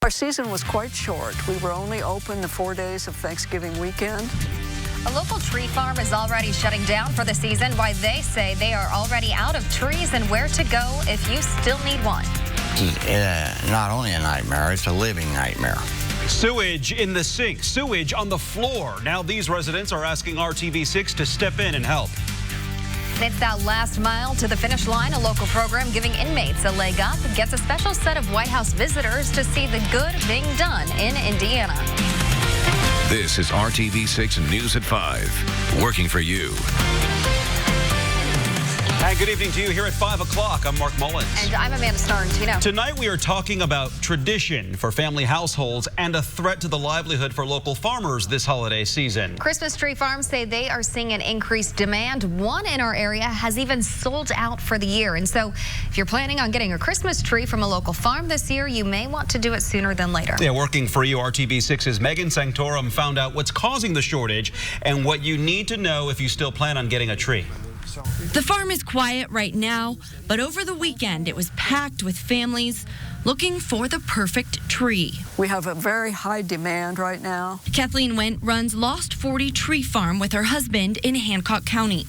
Our season was quite short. We were only open the 4 days of Thanksgiving weekend. A local tree farm is already shutting down for the season. Why they say they are already out of trees and where to go if you still need one. It's not only a nightmare, it's a living nightmare. Sewage in the sink, sewage on the floor. Now these residents are asking RTV6 to step in and help. It's that last mile to the finish line. A local program giving inmates a leg up gets a special set of White House visitors to see the good being done in Indiana. This is RTV6 News at 5, working for you. Hi, good evening to you here at 5 o'clock. I'm Mark Mullins. And I'm Amanda Starantino. Tonight we are talking about tradition for family households and a threat to the livelihood for local farmers this holiday season. Christmas tree farms say they are seeing an increased demand. One in our area has even sold out for the year. And so if you're planning on getting a Christmas tree from a local farm this year, you may want to do it sooner than later. Yeah, working for you, RTV6's Megan Sanctorum found out what's causing the shortage and what you need to know if you still plan on getting a tree. The farm is quiet right now, but over the weekend it was packed with families looking for the perfect tree. We have a very high demand right now. Kathleen Went runs Lost 40 Tree Farm with her husband in Hancock County.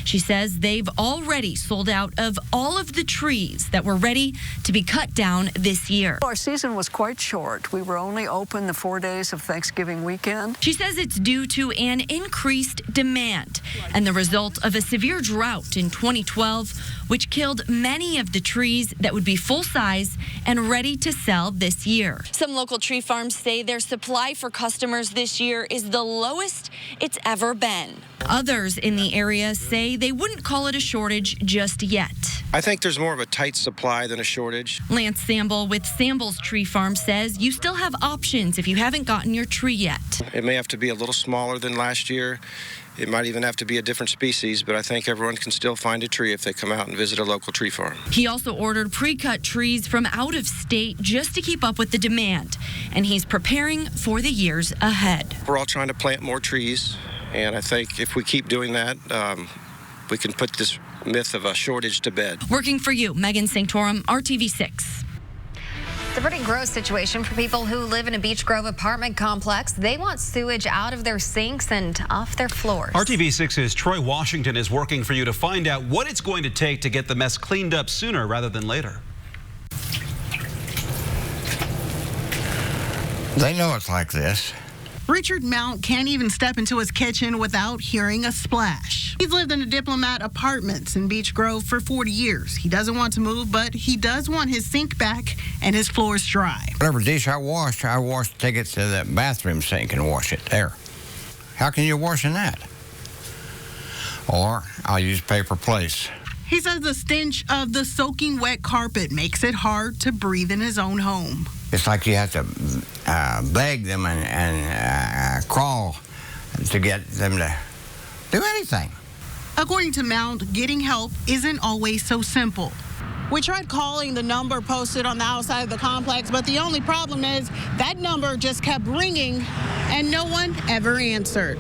She says they've already sold out of all of the trees that were ready to be cut down this year. Our season was quite short. We were only open the 4 days of Thanksgiving weekend. She says it's due to an increased demand and the result of a severe drought in 2012, which killed many of the trees that would be full size and ready to sell this year. Some local tree farms say their supply for customers this year is the lowest it's ever been. Others in the area say they wouldn't call it a shortage just yet. I think there's more of a tight supply than a shortage. Lance Samble with Samble's Tree Farm says you still have options if you haven't gotten your tree yet. It may have to be a little smaller than last year. It might even have to be a different species, but I think everyone can still find a tree if they come out and visit a local tree farm. He also ordered pre-cut trees from out of state just to keep up with the demand, and he's preparing for the years ahead. We're all trying to plant more trees, and I think if we keep doing that, we can put this myth of a shortage to bed. Working for you, Megan Sanctorum, RTV6. It's a pretty gross situation for people who live in a Beech Grove apartment complex. They want sewage out of their sinks and off their floors. RTV6's Troy Washington is working for you to find out what it's going to take to get the mess cleaned up sooner rather than later. They know it's like this. Richard Mount can't even step into his kitchen without hearing a splash. He's lived in the Diplomat Apartments in Beech Grove for 40 years. He doesn't want to move, but he does want his sink back and his floors dry. Whatever dish I wash, take it to the bathroom sink and wash it there. How can you wash in that? Or I'll use paper plates. He says the stench of the soaking wet carpet makes it hard to breathe in his own home. It's like you have to beg them and crawl to get them to do anything. According to Mount, getting help isn't always so simple. We tried calling the number posted on the outside of the complex, but the only problem is that number just kept ringing and no one ever answered.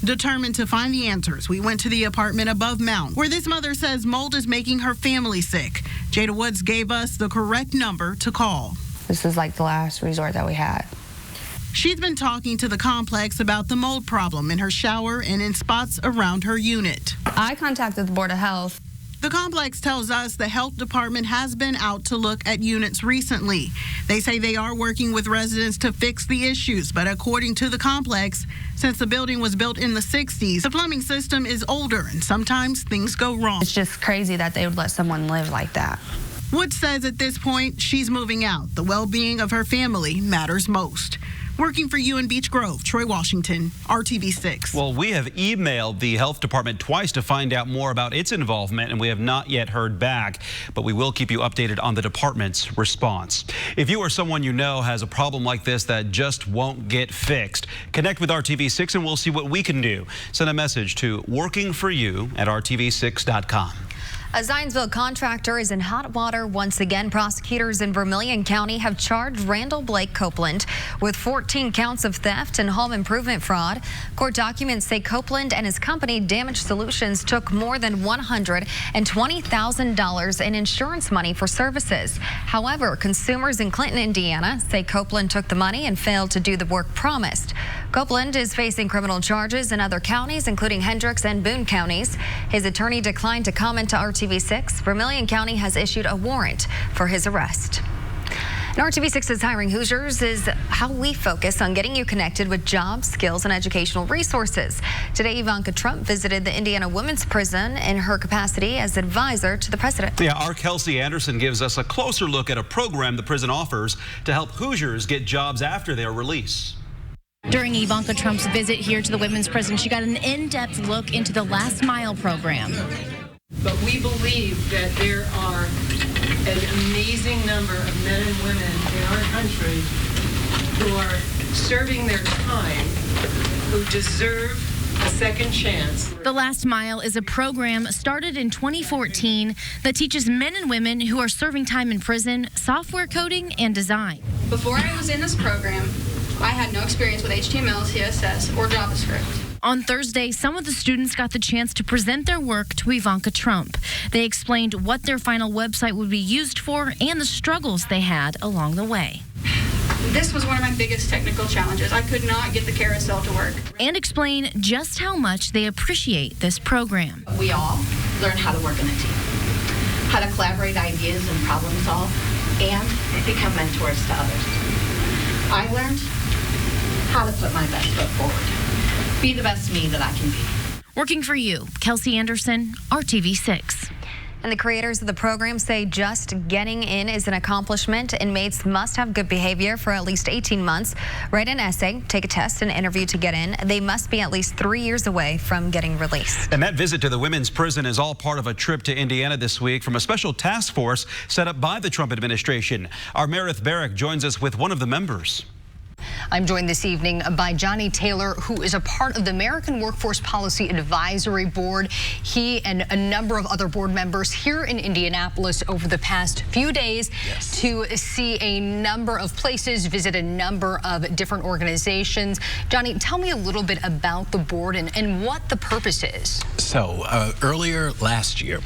Determined to find the answers, we went to the apartment above Mount, where this mother says mold is making her family sick. Jada Woods gave us the correct number to call. This is like the last resort that we had. She's been talking to the complex about the mold problem in her shower and in spots around her unit. I contacted the Board of Health. The complex tells us the health department has been out to look at units recently. They say they are working with residents to fix the issues, but according to the complex, since the building was built in the 60s, the plumbing system is older and sometimes things go wrong. It's just crazy that they would let someone live like that. Woods says at this point, she's moving out. The well-being of her family matters most. Working for you in Beech Grove, Troy Washington, RTV6. Well, we have emailed the health department twice to find out more about its involvement, and we have not yet heard back, but we will keep you updated on the department's response. If you or someone you know has a problem like this that just won't get fixed, connect with RTV6 and we'll see what we can do. Send a message to workingforyou@rtv6.com. A Zionsville contractor is in hot water once again. Prosecutors in Vermilion County have charged Randall Blake Copeland with 14 counts of theft and home improvement fraud. Court documents say Copeland and his company Damage Solutions took more than $120,000 in insurance money for services. However, consumers in Clinton, Indiana say Copeland took the money and failed to do the work promised. Copeland is facing criminal charges in other counties, including Hendricks and Boone counties. His attorney declined to comment to RTV6. Vermilion County has issued a warrant for his arrest. And RTV6's Hiring Hoosiers is how we focus on getting you connected with jobs, skills, and educational resources. Today, Ivanka Trump visited the Indiana Women's Prison in her capacity as advisor to the president. Yeah, our Kelsey Anderson gives us a closer look at a program the prison offers to help Hoosiers get jobs after their release. During Ivanka Trump's visit here to the women's prison, she got an in-depth look into the Last Mile program. But we believe that there are an amazing number of men and women in our country who are serving their time, who deserve a second chance. The Last Mile is a program started in 2014 that teaches men and women who are serving time in prison software coding and design. Before I was in this program, I had no experience with HTML, CSS, or JavaScript. On Thursday, some of the students got the chance to present their work to Ivanka Trump. They explained what their final website would be used for and the struggles they had along the way. This was one of my biggest technical challenges. I could not get the carousel to work. And explain just how much they appreciate this program. We all learn how to work in a team, how to collaborate ideas and problem solve, and become mentors to others. I learned how to put my best foot forward. Be the best me that I can be. Working for you, Kelsey Anderson, RTV6. And the creators of the program say just getting in is an accomplishment. Inmates must have good behavior for at least 18 months, write an essay, take a test, and interview to get in. They must be at least 3 years away from getting released. And that visit to the women's prison is all part of a trip to Indiana this week from a special task force set up by the Trump administration. Our Meredith Barrick joins us with one of the members. I'm joined this evening by Johnny Taylor, who is a part of the American Workforce Policy Advisory Board. He and a number of other board members here in Indianapolis over the past few days to see a number of places, visit a number of different organizations. Johnny, tell me a little bit about the board and what the purpose is. So earlier last year,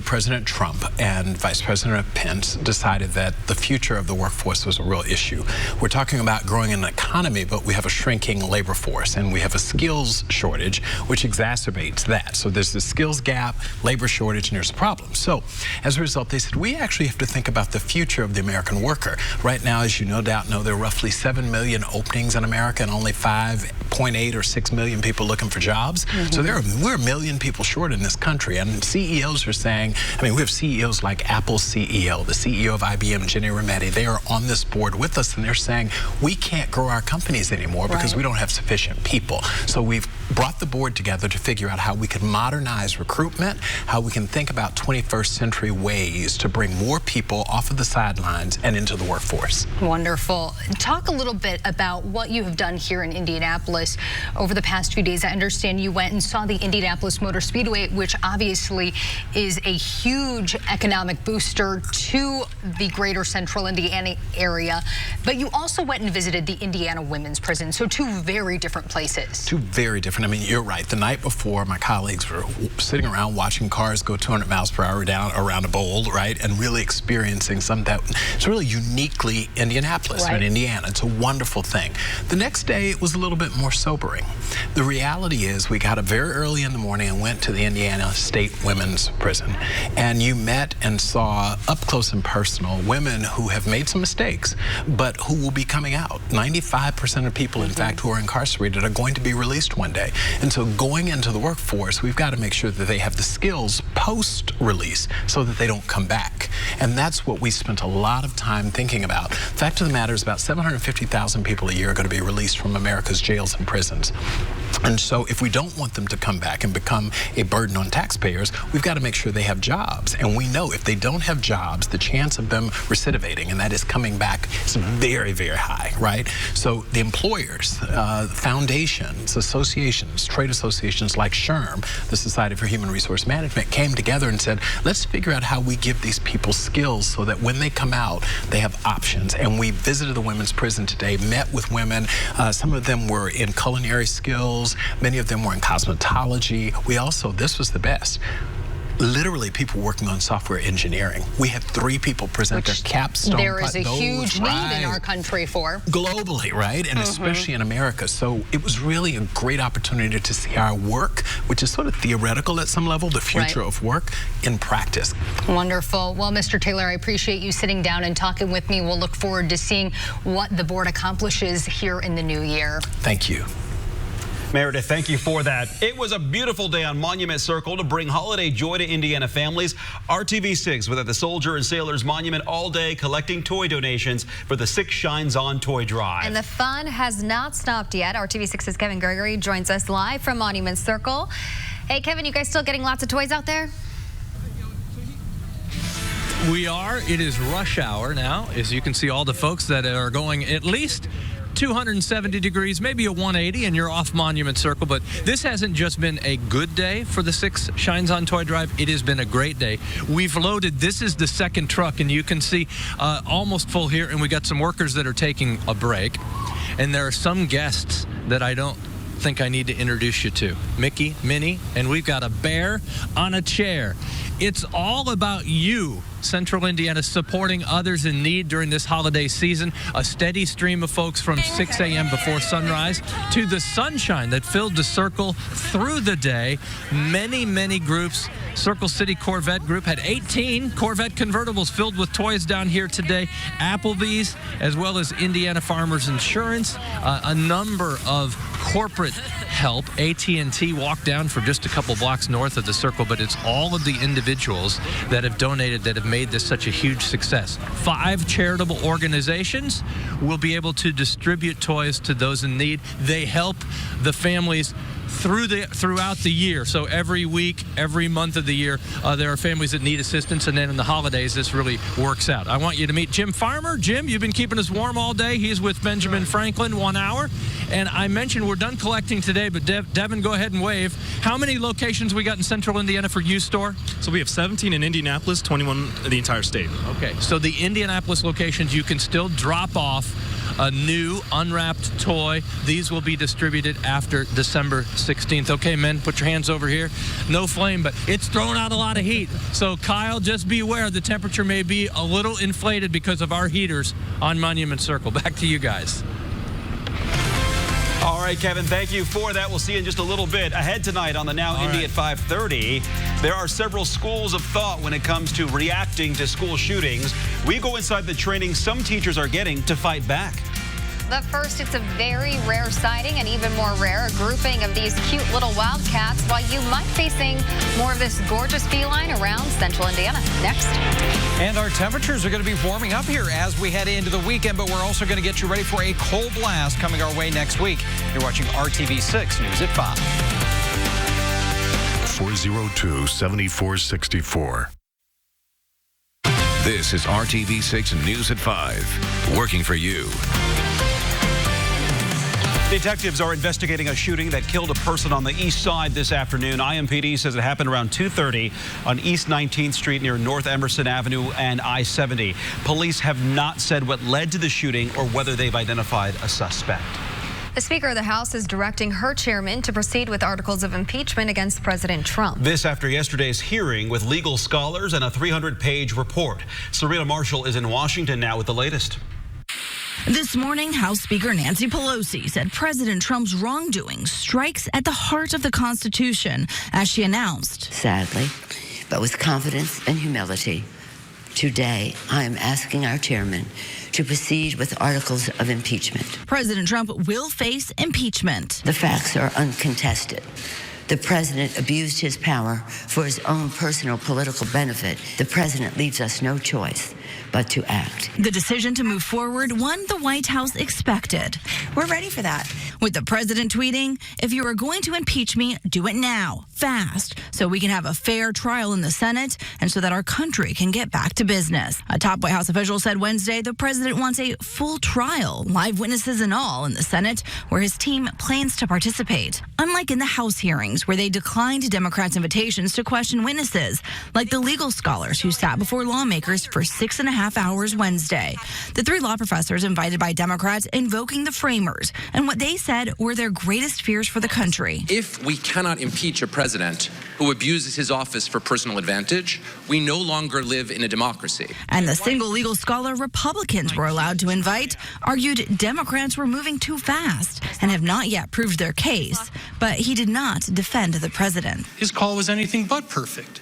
President Trump and Vice President Pence decided that the future of the workforce was a real issue. We're talking about growing an economy, but we have a shrinking labor force, and we have a skills shortage, which exacerbates that. So there's the skills gap, labor shortage, and there's a problem. So as a result, they said, we actually have to think about the future of the American worker. Right now, as you no doubt know, there are roughly 7 million openings in America and only 5.8 or 6 million people looking for jobs. So we're a million people short in this country, and CEOs are saying, I mean, we have CEOs like Apple's CEO, the CEO of IBM, Ginni Rometty. They are on this board with us, and they're saying, we can't grow our companies anymore because we don't have sufficient people. So we've brought the board together to figure out how we can modernize recruitment, how we can think about 21st century ways to bring more people off of the sidelines and into the workforce. Wonderful. Talk a little bit about what you have done here in Indianapolis over the past few days. I understand you went and saw the Indianapolis Motor Speedway, which obviously is a huge economic booster to the greater central Indiana area, but you also went and visited the Indiana Women's Prison. So 2 very different places. 2 very different. I mean, you're right. The night before, my colleagues were sitting around watching cars go 200 miles per hour down around a bowl, right? And really experiencing something that it's really uniquely Indianapolis and Indiana. It's a wonderful thing. The next day, it was a little bit more sobering. The reality is we got up very early in the morning and went to the Indiana State Women's Prison. And you met and saw up close and personal women who have made some mistakes, but who will be coming out. 95% of people, in fact, who are incarcerated are going to be released one day. And so going into the workforce, we've got to make sure that they have the skills post-release so that they don't come back. And that's what we spent a lot of time thinking about. The fact of the matter is about 750,000 people a year are going to be released from America's jails and prisons. And so if we don't want them to come back and become a burden on taxpayers, we've got to make sure they have jobs. And we know if they don't have jobs, the chance of them recidivating, and that is coming back, is very, very high, right? So the employers, foundations, associations, associations, trade associations like SHRM, the Society for Human Resource Management, came together and said, let's figure out how we give these people skills so that when they come out, they have options. And we visited the women's prison today, met with women. Some of them were in culinary skills. Many of them were in cosmetology. We also, this was the best, literally people working on software engineering. We had 3 people present their capstone. There is a huge need in our country for. Globally, right? And especially in America. So it was really a great opportunity to see our work, which is sort of theoretical at some level, the future of work, in practice. Wonderful. Well, Mr. Taylor, I appreciate you sitting down and talking with me. We'll look forward to seeing what the board accomplishes here in the new year. Thank you. Meredith, thank you for that. It was a beautiful day on Monument Circle to bring holiday joy to Indiana families. RTV6 was at the Soldier and Sailors Monument all day collecting toy donations for the 6 Shines On Toy Drive. And the fun has not stopped yet. RTV6's Kevin Gregory joins us live from Monument Circle. Hey, Kevin, you guys still getting lots of toys out there? We are. It is rush hour now, as you can see all the folks that are going at least 270 degrees, maybe a 180, and you're off Monument Circle. But this hasn't just been a good day for the 6 Shines On Toy Drive. It has been a great day. We've loaded, this is the second truck, and you can see almost full here, and we got some workers that are taking a break. And there are some guests that I don't think I need to introduce you to. Mickey, Minnie, and we've got a bear on a chair. It's all about you, Central Indiana, supporting others in need during this holiday season. A steady stream of folks from 6 a.m. before sunrise to the sunshine that filled the circle through the day. Many, many groups. Circle City Corvette Group had 18 Corvette convertibles filled with toys down here today. Applebee's, as well as Indiana Farmers Insurance. A number of corporate help. AT&T walked down for just a couple blocks north of the circle, but it's all of the individuals that have donated that have made this such a huge success. 5 charitable organizations will be able to distribute toys to those in need. They help the families throughout the year. So every week, every month of the year, there are families that need assistance, and then in the holidays, this really works out. I want you to meet Jim Farmer. Jim, you've been keeping us warm all day. He's with Benjamin Franklin, 1 hour. And I mentioned we're done collecting today, but Devin, go ahead and wave. How many locations we got in Central Indiana for U Store? So we have 17 in Indianapolis, 21 in the entire state. Okay, so the Indianapolis locations, you can still drop off a new unwrapped toy. These will be distributed after December 16th. Okay, men, put your hands over here. No flame, but it's throwing out a lot of heat. So, Kyle, just beware. The temperature may be a little inflated because of our heaters on Monument Circle. Back to you guys. All right, Kevin, thank you for that. We'll see you in just a little bit. Ahead tonight on the Now Indy at 5:30, there are several schools of thought when it comes to reacting to school shootings. We go inside the training some teachers are getting to fight back. But first, it's a very rare sighting, and even more rare, a grouping of these cute little wildcats, while you might be seeing more of this gorgeous feline around Central Indiana. Next. And our temperatures are going to be warming up here as we head into the weekend, but we're also going to get you ready for a cold blast coming our way next week. You're watching RTV6 News at 5. 402-7464. This is RTV6 News at 5, working for you. Detectives are investigating a shooting that killed a person on the east side this afternoon. IMPD says it happened around 2:30 on East 19th Street near North Emerson Avenue and I-70. Police have not said what led to the shooting or whether they've identified a suspect. The Speaker of the House is directing her chairman to proceed with articles of impeachment against President Trump. This after yesterday's hearing with legal scholars and a 300-page report. Serena Marshall is in Washington now with the latest. This morning, House Speaker Nancy Pelosi said President Trump's wrongdoing strikes at the heart of the Constitution, as she announced. Sadly, but with confidence and humility, today I am asking our chairman to proceed with articles of impeachment. President Trump will face impeachment. The facts are uncontested. The president abused his power for his own personal political benefit. The president leaves us no choice but to act. The decision to move forward, one the White House expected. We're ready for that. With the president tweeting, "If you are going to impeach me, do it now. fast so we can have a fair trial in the Senate and so that our country can get back to business. A top White House official said Wednesday the president wants a full trial, live witnesses and all, in the Senate, where his team plans to participate. Unlike in the House hearings, where they declined Democrats' invitations to question witnesses, like the legal scholars who sat before lawmakers for 6.5 hours Wednesday. The 3 law professors invited by Democrats invoking the framers and what they said were their greatest fears for the country. If we cannot impeach a president who abuses his office for personal advantage, we no longer live in a democracy. And the single legal scholar Republicans were allowed to invite argued Democrats were moving too fast and have not yet proved their case. But he did not defend the president. His call was anything but perfect.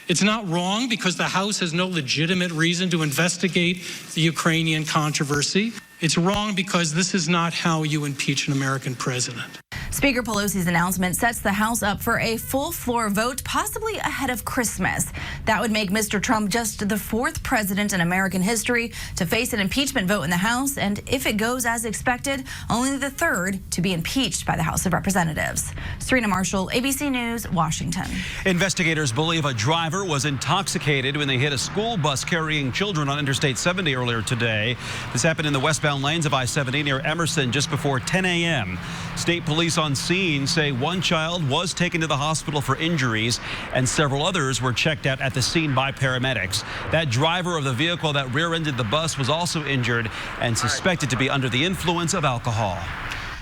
It's not wrong because the House has no legitimate reason to investigate the Ukrainian controversy. It's wrong because this is not how you impeach an American president. Speaker Pelosi's announcement sets the House up for a full floor vote, possibly ahead of Christmas. That would make Mr. Trump just the 4th president in American history to face an impeachment vote in the House, and if it goes as expected, only the 3rd to be impeached by the House of Representatives. Serena Marshall, ABC News, Washington. Investigators believe a driver was intoxicated when they hit a school bus carrying children on Interstate 70 earlier today. This happened in the westbound lanes of I-70 near Emerson just before 10 a.m. State police on scene say one child was taken to the hospital for injuries and several others were checked out at the scene by paramedics. That driver of the vehicle that rear-ended the bus was also injured and suspected to be under the influence of alcohol.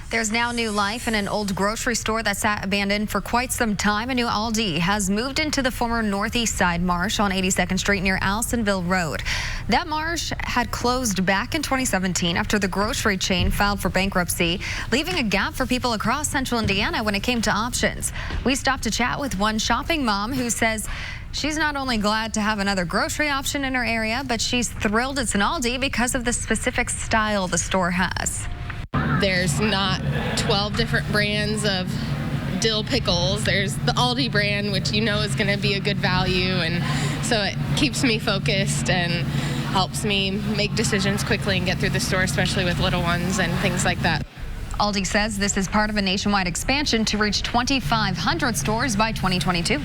There's now new life in an old grocery store that sat abandoned for quite some time. A new Aldi has moved into the former Northeast Side Marsh on 82nd Street near Allisonville Road. That marsh had closed back in 2017 after the grocery chain filed for bankruptcy, leaving a gap for people across central Indiana when it came to options. We stopped to chat with one shopping mom who says she's not only glad to have another grocery option in her area, but she's thrilled it's an Aldi because of the specific style the store has. There's not 12 different brands of dill pickles. There's the Aldi brand, which you know is going to be a good value, and so it keeps me focused and helps me make decisions quickly and get through the store, especially with little ones and things like that. Aldi says this is part of a nationwide expansion to reach 2,500 stores by 2022.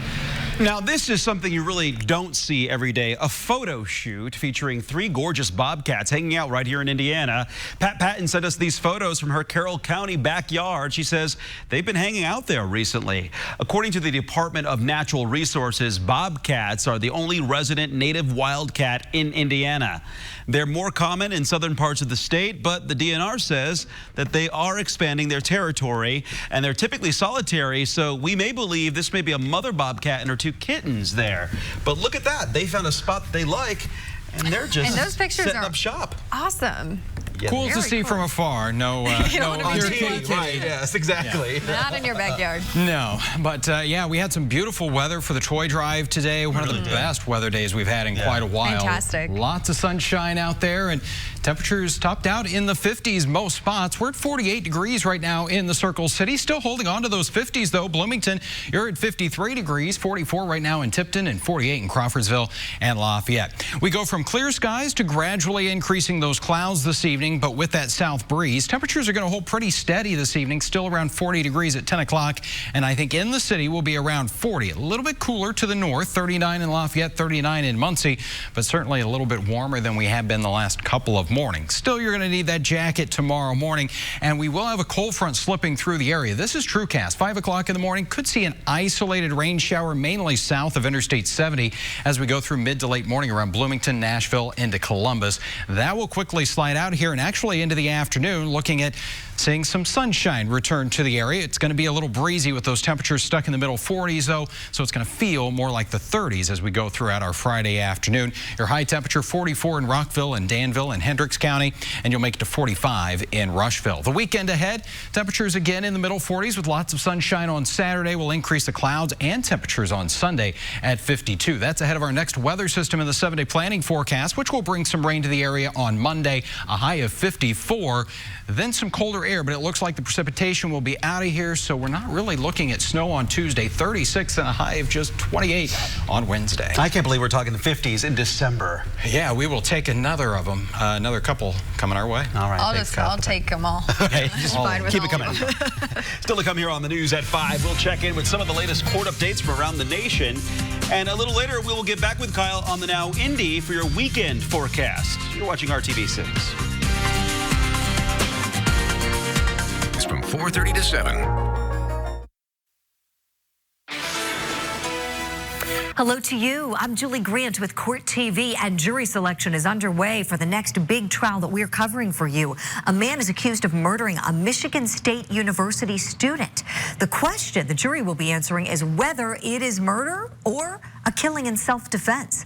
Now, this is something you really don't see every day, a photo shoot featuring 3 gorgeous bobcats hanging out right here in Indiana. Pat Patton sent us these photos from her Carroll County backyard. She says they've been hanging out there recently. According to the Department of Natural Resources, bobcats are the only resident native wildcat in Indiana. They're more common in southern parts of the state, but the DNR says that they are expanding their territory, and they're typically solitary, so we may believe this may be a mother bobcat and her 2 kittens there. But look at that. They found a spot they like, and they're just and those pictures setting are up shop. Awesome. Yeah. Cool to see from afar. No, no right, yes, exactly. Yeah. Not in your backyard. No, but yeah, we had some beautiful weather for the toy drive today. One of the best weather days we've had in quite a while. Fantastic. Lots of sunshine out there, and temperatures topped out in the 50s most spots. We're at 48 degrees right now in the Circle City. Still holding on to those 50s, though. Bloomington, you're at 53 degrees, 44 right now in Tipton, and 48 in Crawfordsville and Lafayette. We go from clear skies to gradually increasing those clouds this evening. But with that south breeze, temperatures are going to hold pretty steady this evening, still around 40 degrees at 10 o'clock. And I think in the city will be around 40. A little bit cooler to the north, 39 in Lafayette, 39 in Muncie, but certainly a little bit warmer than we have been the last couple of mornings. Still, you're going to need that jacket tomorrow morning, and we will have a cold front slipping through the area. This is TrueCast. 5 o'clock in the morning, could see an isolated rain shower mainly south of Interstate 70 as we go through mid to late morning around Bloomington, Nashville, into Columbus. That will quickly slide out here and actually into the afternoon, looking at seeing some sunshine return to the area. It's going to be a little breezy with those temperatures stuck in the middle 40s, though, so it's going to feel more like the 30s as we go throughout our Friday afternoon. Your high temperature 44 in Rockville and Danville and Hendricks County, and you'll make it to 45 in Rushville. The weekend ahead, temperatures again in the middle 40s with lots of sunshine on Saturday. Will increase the clouds and temperatures on Sunday at 52. That's ahead of our next weather system in the 7-day planning forecast, which will bring some rain to the area on Monday, a high of 54. Then some colder air, but it looks like the precipitation will be out of here, so we're not really looking at snow on Tuesday. 36 and a high of just 28 on Wednesday. I can't believe we're talking the 50s in December. Yeah, we will take another of them, another another couple coming our way. All right. I'll take them all. Okay, just keep it coming. Of Still to come here on the news at 5. We'll check in with some of the latest court updates from around the nation. And a little later, we will get back with Kyle on the Now Indy for your weekend forecast. You're watching RTV6. It's from 4:30 to 7. Hello to you. I'm Julie Grant with Court TV, and jury selection is underway for the next big trial that we're covering for you. A man is accused of murdering a Michigan State University student. The question the jury will be answering is whether it is murder or a killing in self-defense.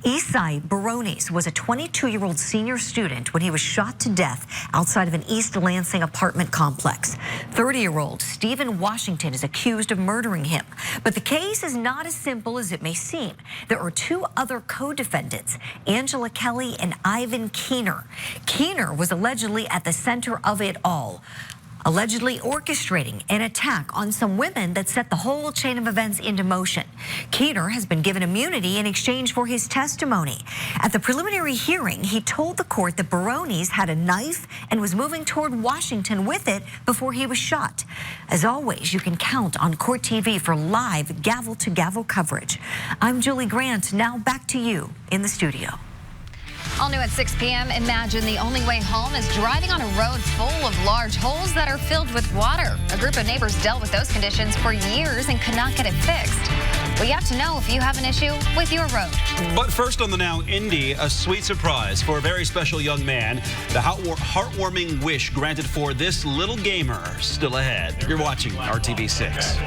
Isai Barones was a 22-year-old senior student when he was shot to death outside of an East Lansing apartment complex. 30-year-old Stephen Washington is accused of murdering him. But the case is not as simple as it may seem. There are two other co-defendants, Angela Kelly and Ivan Keener. Keener was allegedly at the center of it all, allegedly orchestrating an attack on some women that set the whole chain of events into motion. Keener has been given immunity in exchange for his testimony. At the preliminary hearing, he told the court that Barones had a knife and was moving toward Washington with it before he was shot. As always, you can count on Court TV for live gavel-to-gavel coverage. I'm Julie Grant. Now back to you in the studio. All new at 6 p.m. Imagine the only way home is driving on a road full of large holes that are filled with water. A group of neighbors dealt with those conditions for years and could not get it fixed. Well, you have to know if you have an issue with your road. But first on the Now Indy, a sweet surprise for a very special young man. The heartwarming wish granted for this little gamer still ahead. You're watching RTV6.